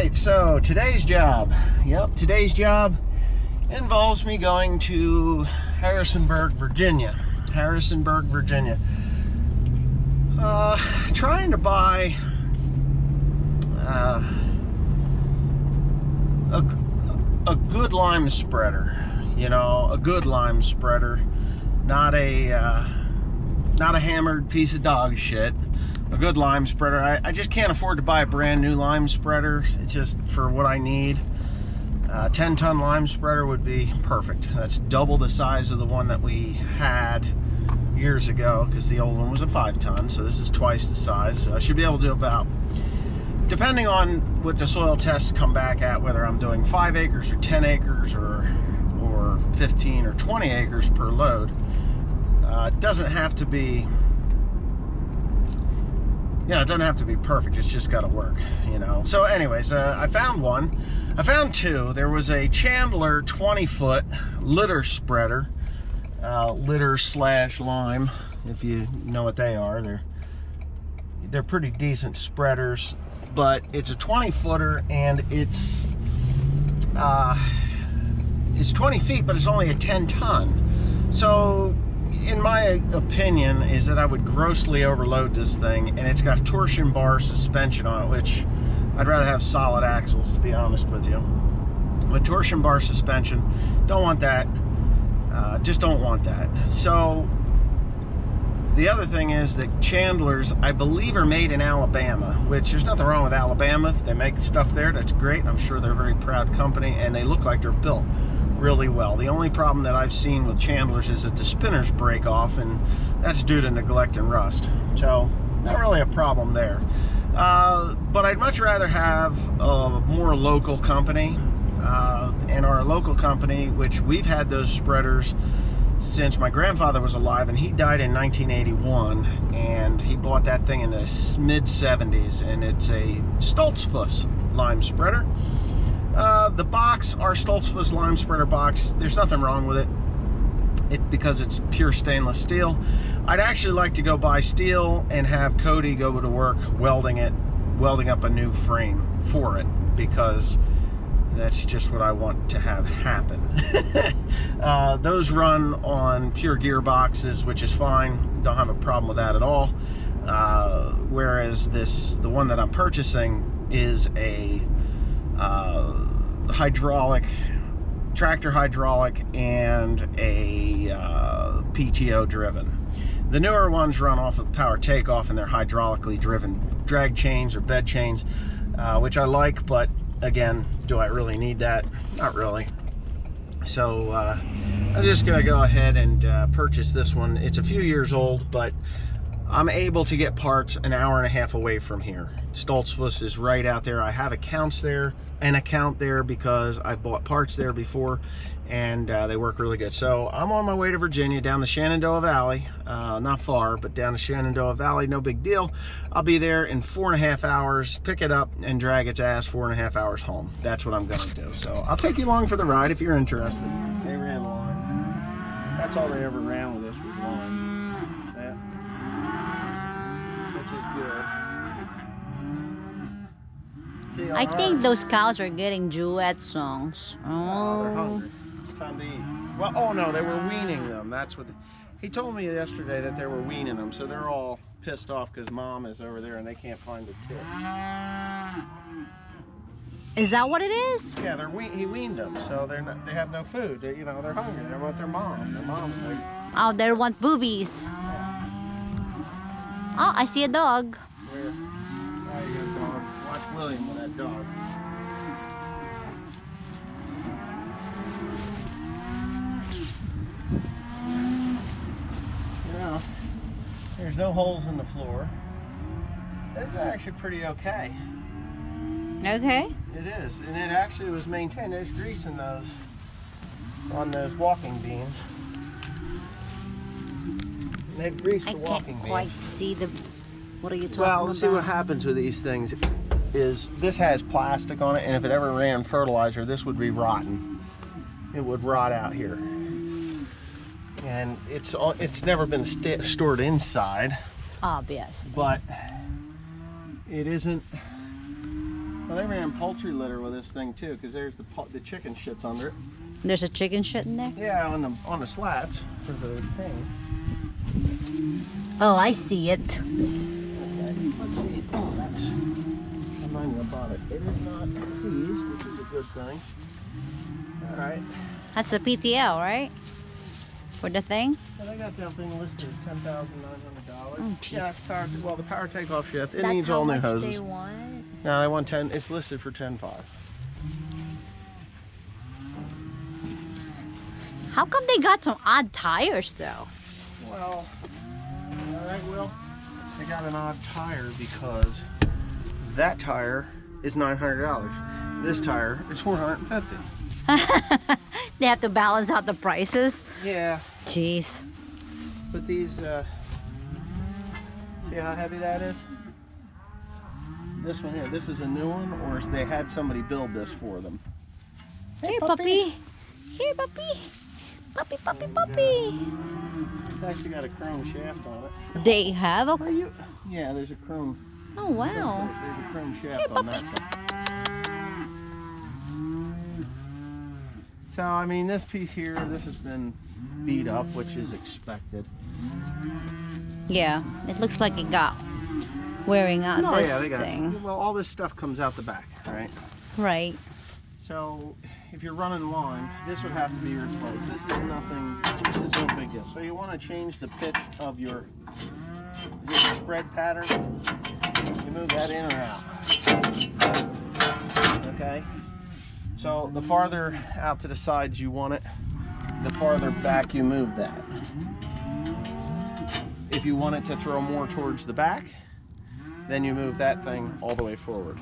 right, so today's job. Yep, today's job involves me going to Harrisonburg, Virginia. Harrisonburg, Virginia. Trying to buy a good lime spreader. You know, a good lime spreader, not a hammered piece of dog shit. A good lime spreader. I just can't afford to buy a brand new lime spreader. It's just for what I need. 10-ton lime spreader would be perfect. That's double the size of the one that we had years ago, because the old one was a 5-ton, so this is twice the size. So I should be able to do about, depending on what the soil tests come back at, whether I'm doing 5 acres or 10 acres or 15 or 20 acres per load. It doesn't have to be, it doesn't have to be perfect. It's just got to work, So anyways, I found one. I found two. There was a Chandler 20-foot litter spreader, litter/lime, if you know what they are. They're pretty decent spreaders, but it's a 20-footer and it's 20 feet, but it's only a 10-ton. So in my opinion is that I would grossly overload this thing, and it's got torsion bar suspension on it, which I'd rather have solid axles, to be honest with you. But torsion bar suspension, don't want that. Just don't want that. So the other thing is that Chandlers, I believe, are made in Alabama, which there's nothing wrong with Alabama. If they make stuff there, that's great. I'm sure they're a very proud company, and they look like they're built really well. The only problem that I've seen with Chandlers is that the spinners break off, and that's due to neglect and rust. So not really a problem there. But I'd much rather have a more local company. And our local company, which we've had those spreaders since my grandfather was alive, and he died in 1981, and he bought that thing in the mid-70s, and it's a Stoltzfus lime spreader. The box, our Stoltzfus lime spreader box, there's nothing wrong with it. Because it's pure stainless steel. I'd actually like to go buy steel and have Cody go to work welding up a new frame for it, because that's just what I want to have happen. Those run on pure gearboxes, which is fine. Don't have a problem with that at all. Whereas the one that I'm purchasing is a tractor hydraulic and a PTO driven. The newer ones run off of power takeoff, and they're hydraulically driven drag chains or bed chains, which I like, but again, do I really need that? Not really. So I'm just gonna go ahead and purchase this one. It's a few years old, but I'm able to get parts an hour and a half away from here. Stoltzfus is right out there. I have an account there because I bought parts there before, and they work really good. So I'm on my way to Virginia, down the Shenandoah Valley. Not far, but down the Shenandoah Valley, no big deal. I'll be there in 4.5 hours, pick it up and drag its ass 4.5 hours home. That's what I'm gonna do. So I'll take you along for the ride if you're interested. They ran line. That's all they ever ran with this was line. Yeah. Which is good. See, I think those cows are getting duet songs. Oh, they're hungry. It's time to eat. Well, oh no, they were weaning them. That's what he told me yesterday, that they were weaning them. So they're all pissed off because mom is over there and they can't find the tip. is that what it is? Yeah, he weaned them, so they have no food. They're hungry. They want their mom. Their mom's like, Oh, they want boobies. Oh, I see a dog. where? There you go, dog. Watch William with that dog. There's no holes in the floor. This is actually pretty okay. Okay. It is, and it actually was maintained. There's grease in those, on those walking beams. They've greased the walking beams. I can't quite see what are you talking about? Well, let's see what happens with these things. Is this has plastic on it, and if it ever ran fertilizer, this would be rotten. It would rot out here. And it's never been stored inside. Obvious. But it isn't Well, they ran poultry litter with this thing too, because there's the chicken shits under it. There's a chicken shit in there? Yeah, on the slats for the thing. Oh, I see it. Okay, let's see. Oh, that's remind me about it. It is not seized, which is a good thing. All right. That's a PTL, right? For the thing? Well, they got that thing listed at $10,900. Oh, yeah, it's power, Jesus. well, the power takeoff shift. It That's needs how all new much hoses. they want? No, they want 10. It's listed for 10.5. How come they got some odd tires though? Well, all right, Will. They got an odd tire because that tire is $900. This tire is $450. They have to balance out the prices. Yeah, Jeez. but these, see how heavy that is? This one here, this is a new one, or they had somebody build this for them. Here, puppy. Here, puppy. Puppy, puppy, puppy. It's actually got a chrome shaft on it. They have a... Yeah, there's a chrome. Oh, wow. There's a chrome shaft Here, on that side. So, I mean, this piece here, this has been beat up, which is expected. Yeah, it looks like it got wearing out Oh, this yeah, they thing. got, well, all this stuff comes out the back, right? Right. So, if you're running line, this would have to be replaced. This is nothing, this is no big deal. So you want to change the pitch of your spread pattern. You move that in or out. Okay? So the farther out to the sides you want it, the farther back you move that. If you want it to throw more towards the back, then you move that thing all the way forward.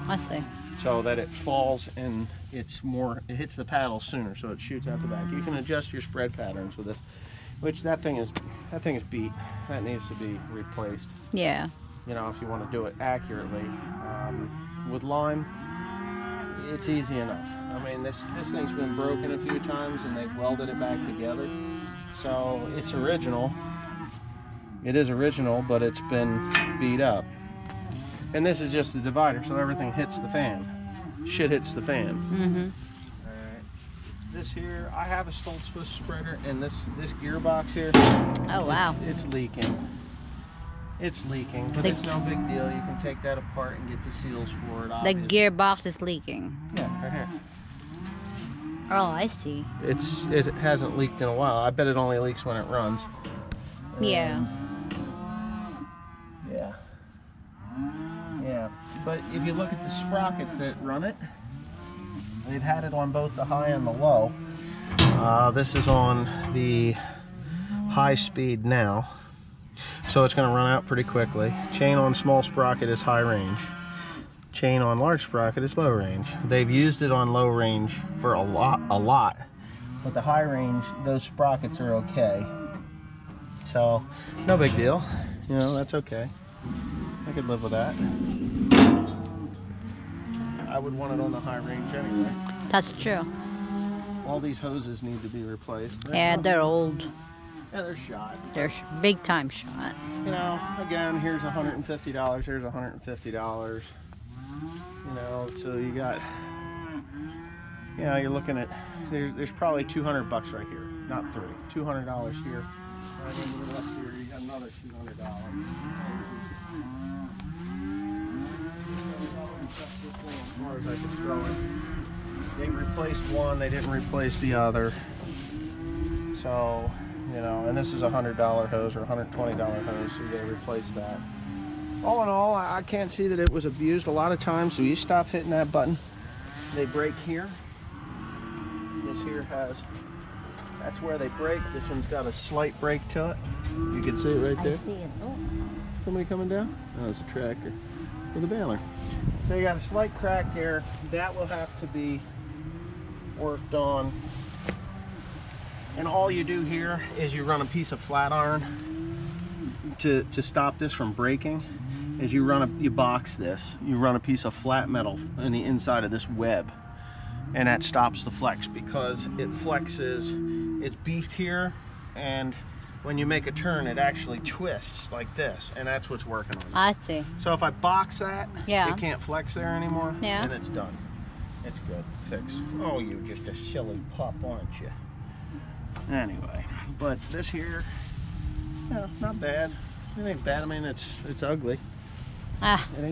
I see. So that it falls and it hits the paddle sooner, so it shoots out the back. You can adjust your spread patterns with this, which that thing is beat. That needs to be replaced. Yeah. You know, if you want to do it accurately. With lime, it's easy enough. I mean, this thing's been broken a few times and they've welded it back together. So it's original. It is original, but it's been beat up. And this is just the divider, so everything hits the fan. Shit hits the fan. Mm-hmm. Alright. This here, I have a Stoltz Swiss spreader, and this gearbox here. Oh, wow. It's leaking. It's leaking, but it's no big deal. You can take that apart and get the seals for it. The Obviously. gearbox is leaking. Yeah, right here. Oh, I see. It hasn't leaked in a while. I bet it only leaks when it runs. Yeah. Yeah. Yeah. But if you look at the sprockets that run it, they've had it on both the high and the low. This is on the high speed now, so it's going to run out pretty quickly. Chain on small sprocket is high range. Chain on large sprocket is low range. They've used it on low range for a lot, but the high range, those sprockets are okay. So, no big deal. You know, that's okay. I could live with that. I would want it on the high range anyway. That's true. All these hoses need to be replaced. Yeah, they're old. Yeah, they're shot. They're big time shot. You know, again, here's $150, here's $150. You know, so you got, you know, you're looking at, there's probably $200 right here, not three, $200 here. Right into the left here, you got another $200. As far as I could throw it. They replaced one, they didn't replace the other. So, you know, and this is a $100 hose or $120 hose, so they replaced that. All in all, I can't see that it was abused a lot of times, so you stop hitting that button, they break here. This here has, that's where they break. This one's got a slight break to it. You can see it right there. I see it. Oh. Somebody coming down? Oh, it's a tractor with a baler. So you got a slight crack here. That will have to be worked on. And all you do here is you run a piece of flat iron to stop this from breaking. Is you box this. You run a piece of flat metal in the inside of this web, and that stops the flex because it flexes. It's beefed here, and when you make a turn, it actually twists like this, and that's what's working on it. I see. So if I box that, Yeah. it can't flex there anymore, Yeah. and it's done. It's good, fixed. Oh, you're just a silly pup, aren't you? Anyway, but this here, yeah, not bad. It ain't bad. I mean, it's ugly.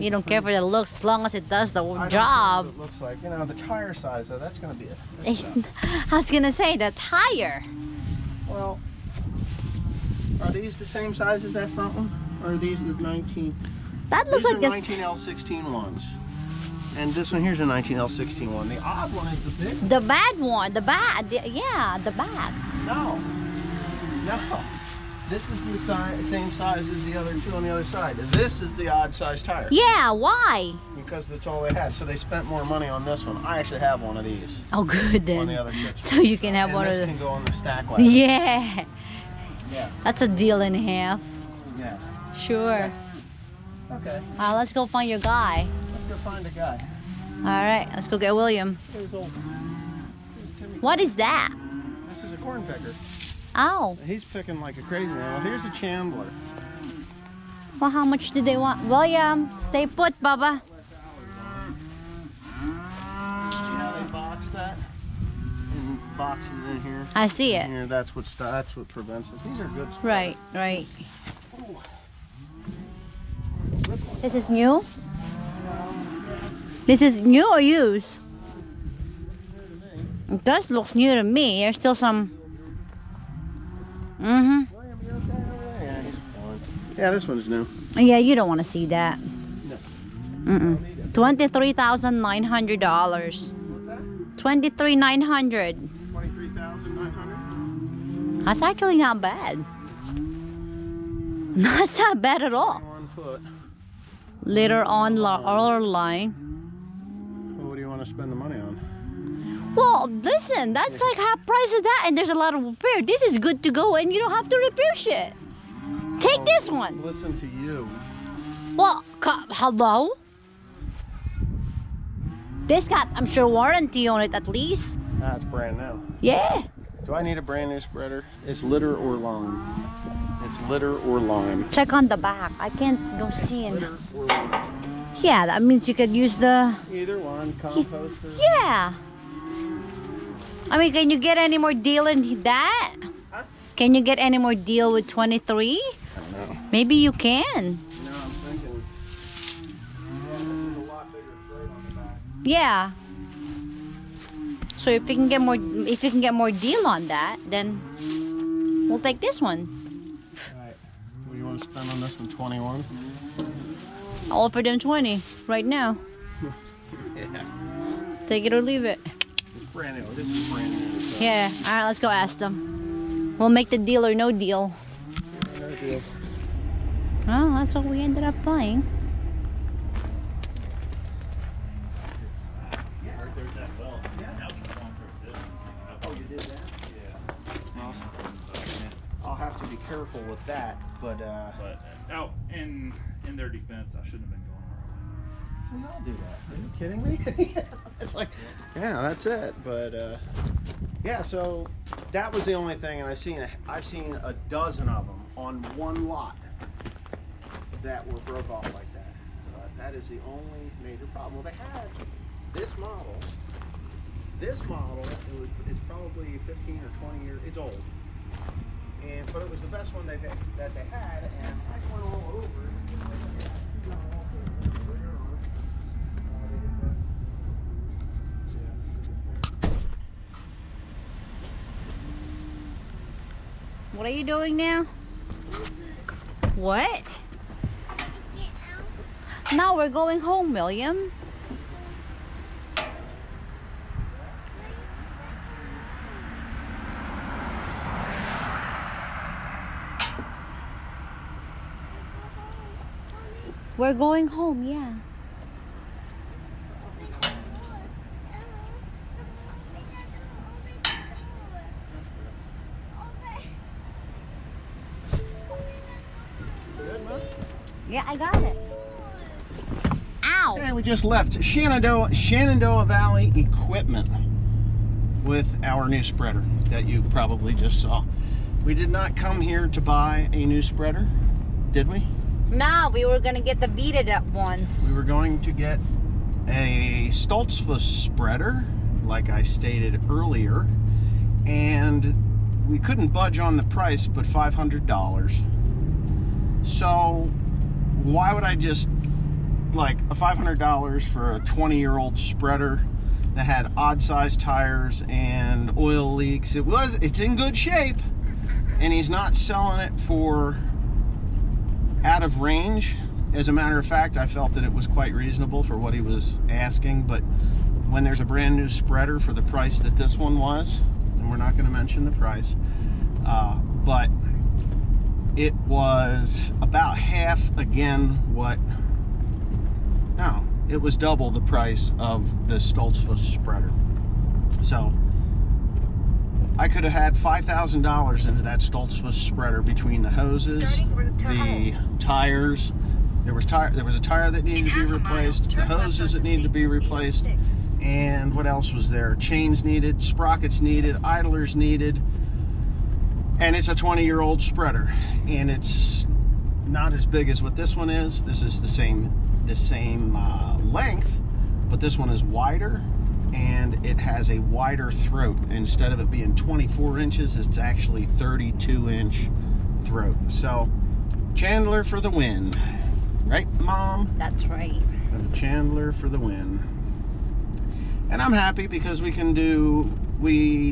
You don't care for the looks as long as it does the I don't care job. what it looks like. You know, the tire size, though, that's going to be it. I was gonna say the tire. Well, are these the same size as that front one? Or are these the 19? That looks These like are this. 19L16 ones. And this one here's a 19L16 one. The odd one is the big one. The bad one, the bad, yeah, the bad. No. No. This is the same size as the other two on the other side. This is the odd size tire. Yeah, why? Because that's all they had. So they spent more money on this one. I actually have one of these Oh, good on the then. other chips. So you can have And one of this the. can go on the stack wagon. Yeah, Yeah. that's a deal and a half. Yeah. Sure. Okay. Let's go find your guy. Let's go find a guy. All right, let's go get William. Here's old Timmy. What is that? This is a corn picker. Oh, He's picking like a crazy man. Well, here's a Chandler. well, how much do they want? William, stay put, Bubba. See how they box that? And box it in here. I see it. Here, that's what prevents it. These are good. Right, right. Ooh. This is new? This is new or used? It does look new to me. There's still some. William, you okay over there? Yeah, he's fine. Yeah, this one's new. Yeah, you don't want to see that. No. $23,900. What's that? $23,900. 23,900. That's actually not bad. That's not bad at all. 1 foot. Later on our line. Well, what do you want to spend the money on? Well, listen, that's like half price of that, and there's a lot of repair. This is good to go, and you don't have to repair shit. Take this one. Listen to you. Well, hello? This got, I'm sure, warranty on it at least. That's brand new. Yeah. Do I need a brand new spreader? It's litter or lime. It's litter or lime. Check on the back. I can't go see it. Litter or lime. Yeah, that means you could use the. Either one, compost or... Yeah. I mean, can you get any more deal in that? Huh? Can you get any more deal with 23? I don't know. Maybe you can. No, I'm thinking... Yeah, this is a lot bigger straight on the back. Yeah. So if you can get more deal on that, then we'll take this one. Alright. What do you want to spend on this one? 21? I'll offer them 20 right now. Yeah. Take it or leave it. It's brand new. This is brand new. So. Yeah. All right, let's go ask them. We'll make the deal or no deal. No deal. Oh, that's what we ended up buying. I'll have to be careful with that, but out in their defense, I shouldn't have been going early. I'll do that. Are you kidding me? It's like, yeah, that's it. But yeah, so that was the only thing, and I've seen a dozen of them on one lot that were broke off like that. So that is the only major problem. Well, they had this model. This model is probably 15 or 20 years. It's old. But it was the best one that they had, and I went all over it. What are you doing now? What? Now we're going home, William. We're going home, yeah. Yeah, I got it. Ow! And we just left Shenandoah Valley Equipment with our new spreader that you probably just saw. We did not come here to buy a new spreader, did we? No, we were gonna get the beaded up ones. We were going to get a Stoltzfus spreader, like I stated earlier, and we couldn't budge on the price but $500. So why would I just, like, a $500 for a 20-year-old spreader that had odd-sized tires and oil leaks? It's in good shape, and he's not selling it for out of range. As a matter of fact, I felt that it was quite reasonable for what he was asking, but when there's a brand new spreader for the price that this one was, and we're not going to mention the price, but it was about half again it was double the price of the Stoltzfus spreader. So I could have had $5,000 into that Stoltzfus spreader between the hoses, the tires. There was a tire that needed to be replaced, the hoses that needed to be replaced, and what else was there? Chains needed, sprockets needed, idlers needed, and it's a 20-year-old spreader, and it's not as big as what this one is. This is the same length, but this one is wider, and it has a wider throat. Instead of it being 24 inches, it's actually 32-inch throat. So Chandler for the win. Right, Mom? That's right. Chandler for the win. And I'm happy because we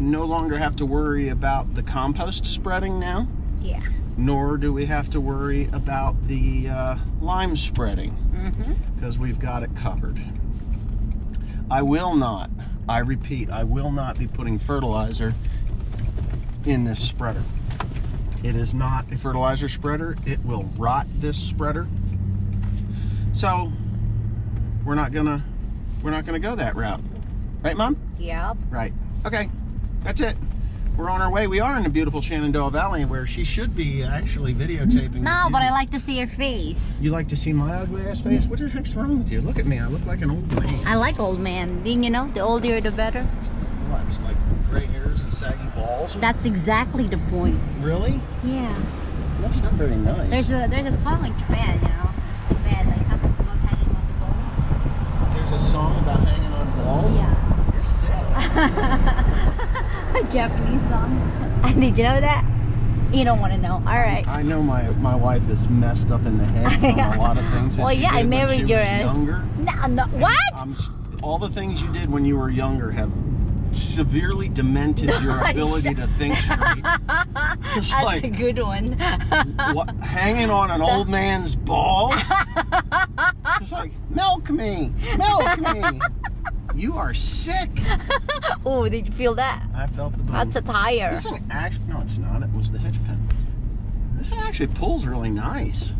no longer have to worry about the compost spreading now. Yeah. Nor do we have to worry about the lime spreading, because we've got it covered. I repeat, I will not be putting fertilizer in this spreader. It is not a fertilizer spreader. It will rot this spreader. So we're not gonna go that route, right, Mom? Yep. Right. Okay, that's it. We're on our way. We are in the beautiful Shenandoah Valley, where she should be actually videotaping. No, but I like to see your face. You like to see my ugly ass face? What the heck's wrong with you? Look at me. I look like an old man. I like old man. Didn't you know? The older the better. What? It's like gray hairs and saggy balls? That's exactly the point. Really? Yeah. That's not very nice. There's a song in Japan, you know. It's too bad, like something about hanging on the balls. There's a song about hanging on balls? Yeah. You're sick. A Japanese song. Did you know that? You don't want to know. All right. I know my wife is messed up in the head on a lot of things. Well, yeah, I married your ass. Younger. No, what? All the things you did when you were younger have severely demented your ability to think straight. It's That's like, a good one. what, hanging on an old man's balls? It's like, milk me. You are sick. Oh, did you feel that? I felt the bone. That's a tire. This thing actually, no, it's not. It was the hitch pin. This thing actually pulls really nice.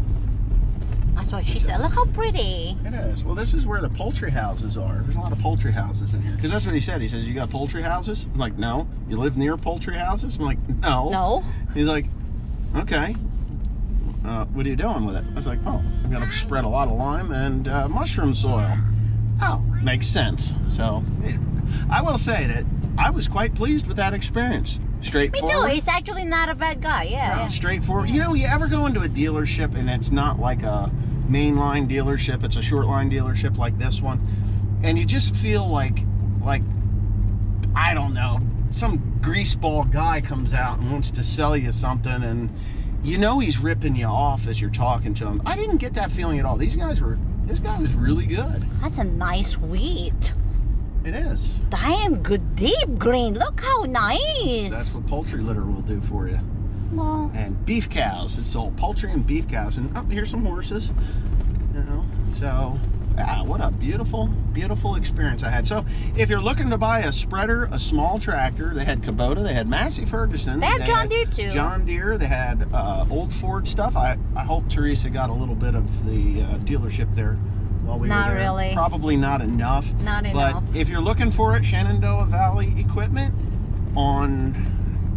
That's what she said. Look how pretty. It is. Well, this is where the poultry houses are. There's a lot of poultry houses in here. Because that's what he said. He says, you got poultry houses? I'm like, no. You live near poultry houses? I'm like, no. No. He's like, okay. What are you doing with it? I was like, oh, I'm going to spread a lot of lime and mushroom soil. Oh, makes sense. So, I will say that I was quite pleased with that experience. Straightforward. Me too. He's actually not a bad guy. Yeah. Straightforward. You know, you ever go into a dealership and it's not like a mainline dealership, it's a short line dealership like this one, and you just feel like I don't know, some greaseball guy comes out and wants to sell you something, and you know he's ripping you off as you're talking to him. I didn't get that feeling at all. This guy was really good. That's a nice wheat. It is. Damn good deep green. Look how nice. That's what poultry litter will do for you. Well, and beef cows. It's all poultry and beef cows. And up here's some horses. You know, so yeah, what a beautiful, beautiful experience I had. So if you're looking to buy a spreader, a small tractor, they had Kubota, they had Massey Ferguson, they have John Deere too. John Deere, they had old Ford stuff. I hope Teresa got a little bit of the dealership there while we were there. Not really. Probably not enough. Not enough. But if you're looking for it, Shenandoah Valley Equipment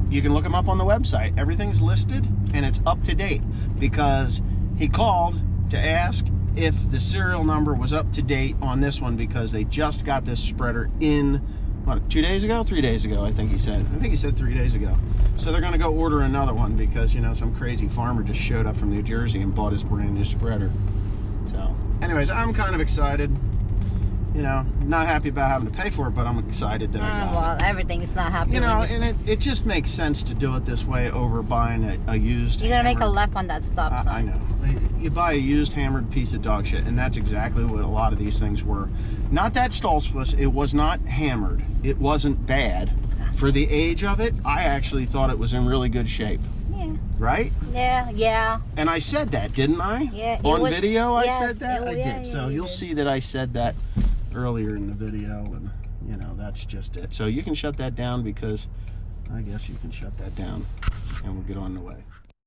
you can look them up on the website. Everything's listed and it's up to date because he called to ask if the serial number was up to date on this one because they just got this spreader in what, 2 days ago, 3 days ago, I think he said. I think he said 3 days ago. So they're gonna go order another one because, you know, some crazy farmer just showed up from New Jersey and bought his brand new spreader. So anyways, I'm kind of excited. You know, not happy about having to pay for it, but I'm excited that I got Well, it. everything is not happy. You know, when and it just makes sense to do it this way over buying a used you're gonna make a hammered- left on that stop sign. I know. You buy a used hammered piece of dog shit, and that's exactly what a lot of these things were. Not that Stolzfuss, it was not hammered. It wasn't bad. For the age of it, I actually thought it was in really good shape. Yeah. Right? Yeah. And I said that, didn't I? Yeah, it On was- video, I yes, said that? it- I yeah, did. yeah, So you you'll did. see that I said that earlier in the video, and, you know, that's just it. So you can shut that down because I guess you can shut that down, and we'll get on the way.